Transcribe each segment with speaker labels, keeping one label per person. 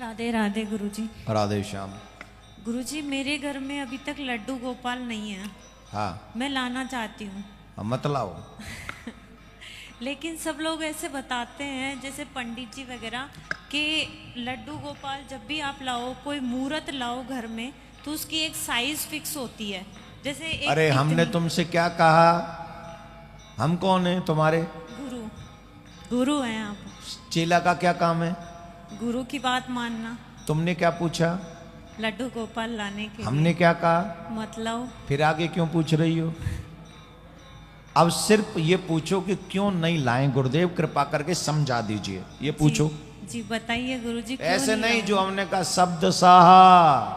Speaker 1: राधे राधे गुरुजी।
Speaker 2: राधे श्याम।
Speaker 1: गुरुजी मेरे घर में अभी तक लड्डू गोपाल नहीं है।
Speaker 2: हाँ,
Speaker 1: मैं लाना चाहती हूँ।
Speaker 2: मत लाओ।
Speaker 1: लेकिन सब लोग ऐसे बताते हैं जैसे पंडित जी वगैरह कि लड्डू गोपाल जब भी आप लाओ, कोई मूर्त लाओ घर में, तो उसकी एक साइज फिक्स होती है। जैसे एक
Speaker 2: अरे हमने तुमसे क्या कहा? हम कौन है तुम्हारे?
Speaker 1: गुरु। गुरु हैं आप।
Speaker 2: चेला का क्या काम है?
Speaker 1: गुरु की बात मानना।
Speaker 2: तुमने क्या पूछा?
Speaker 1: लड्डू गोपाल लाने के
Speaker 2: हमने
Speaker 1: लिए।
Speaker 2: क्या कहा?
Speaker 1: मत लाओ।
Speaker 2: फिर आगे क्यों पूछ रही हो? अब सिर्फ ये पूछो कि क्यों नहीं लाएं, गुरुदेव कृपा करके समझा दीजिए, ये पूछो।
Speaker 1: जी बताइए गुरुजी।
Speaker 2: ऐसे नहीं जो हमने कहा शब्द साहा,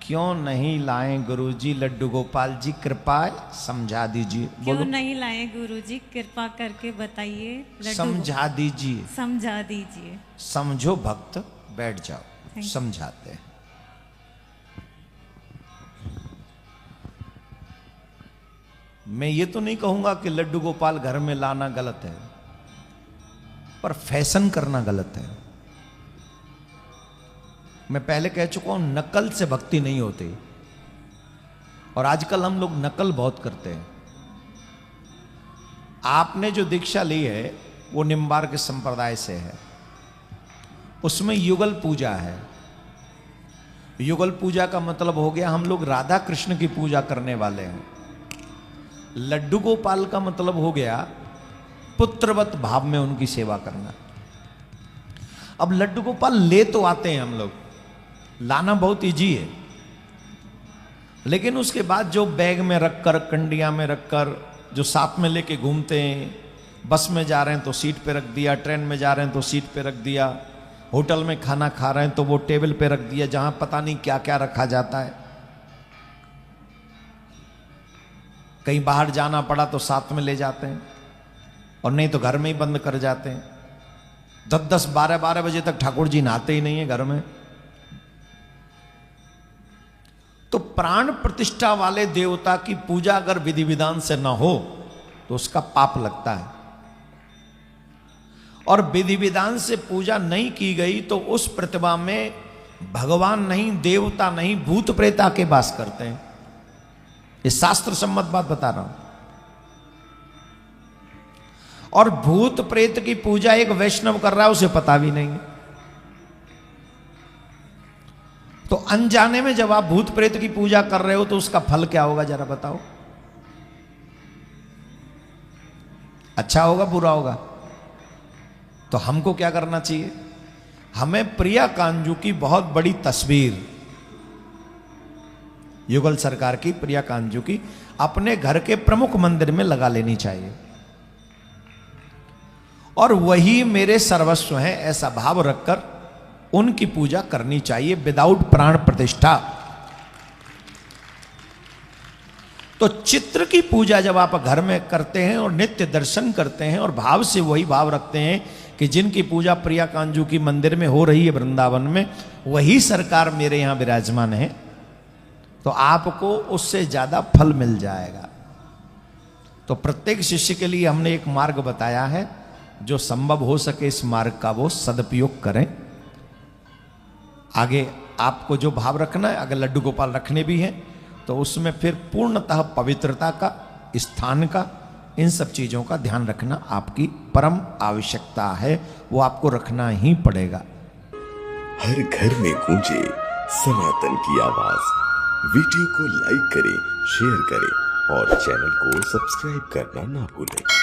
Speaker 2: क्यों नहीं लाएं गुरुजी लड्डू गोपाल जी, कृपा समझा दीजिए।
Speaker 1: क्यों नहीं लाए गुरुजी, कृपा करके बताइए।
Speaker 2: समझा दीजिए।
Speaker 1: समझा दीजिए।
Speaker 2: समझो भक्त, बैठ जाओ, समझाते हैं। मैं ये तो नहीं कहूंगा कि लड्डू गोपाल घर में लाना गलत है, पर फैशन करना गलत है। मैं पहले कह चुका हूं, नकल से भक्ति नहीं होती, और आजकल हम लोग नकल बहुत करते हैं। आपने जो दीक्षा ली है वो निम्बार के संप्रदाय से है, उसमें युगल पूजा है। युगल पूजा का मतलब हो गया हम लोग राधा कृष्ण की पूजा करने वाले हैं। लड्डू गोपाल का मतलब हो गया पुत्रवत भाव में उनकी सेवा करना। अब लड्डू गोपाल ले तो आते हैं हम लोग, लाना बहुत इजी है, लेकिन उसके बाद जो बैग में रखकर, कंडिया में रखकर, जो साथ में लेके घूमते हैं, बस में जा रहे हैं तो सीट पे रख दिया, ट्रेन में जा रहे हैं तो सीट पे रख दिया, होटल में खाना खा रहे हैं तो वो टेबल पे रख दिया, जहां पता नहीं क्या क्या रखा जाता है। कहीं बाहर जाना पड़ा तो साथ में ले जाते हैं, और नहीं तो घर में ही बंद कर जाते हैं। 10-10, 12-12 बजे तक ठाकुर जी नहाते ही नहीं है घर में। तो प्राण प्रतिष्ठा वाले देवता की पूजा अगर विधि विधान से न हो तो उसका पाप लगता है, और विधि विधान से पूजा नहीं की गई तो उस प्रतिमा में भगवान नहीं, देवता नहीं, भूत प्रेत आके वास करते हैं। ये शास्त्र सम्मत बात बता रहा हूं। और भूत प्रेत की पूजा एक वैष्णव कर रहा है, उसे पता भी नहीं है। तो अनजाने में जब आप भूत प्रेत की पूजा कर रहे हो तो उसका फल क्या होगा जरा बताओ? अच्छा होगा, बुरा होगा? तो हमको क्या करना चाहिए? हमें प्रिया कांजू की बहुत बड़ी तस्वीर, युगल सरकार की प्रिया कांजू की, अपने घर के प्रमुख मंदिर में लगा लेनी चाहिए, और वही मेरे सर्वस्व हैं ऐसा भाव रखकर उनकी पूजा करनी चाहिए, विदाउट प्राण प्रतिष्ठा। तो चित्र की पूजा जब आप घर में करते हैं और नित्य दर्शन करते हैं और भाव से वही भाव रखते हैं कि जिनकी पूजा प्रिया कांजू की मंदिर में हो रही है वृंदावन में, वही सरकार मेरे यहां विराजमान है, तो आपको उससे ज्यादा फल मिल जाएगा। तो प्रत्येक शिष्य के लिए हमने एक मार्ग बताया है, जो संभव हो सके इस मार्ग का वो सदुपयोग करें। आगे आपको जो भाव रखना है, अगर लड्डू गोपाल रखने भी हैं तो उसमें फिर पूर्णतः पवित्रता का, स्थान का, इन सब चीजों का ध्यान रखना आपकी परम आवश्यकता है, वो आपको रखना ही पड़ेगा।
Speaker 3: हर घर में गूंजे सनातन की आवाज। वीडियो को लाइक करें, शेयर करें और चैनल को सब्सक्राइब करना ना भूलें।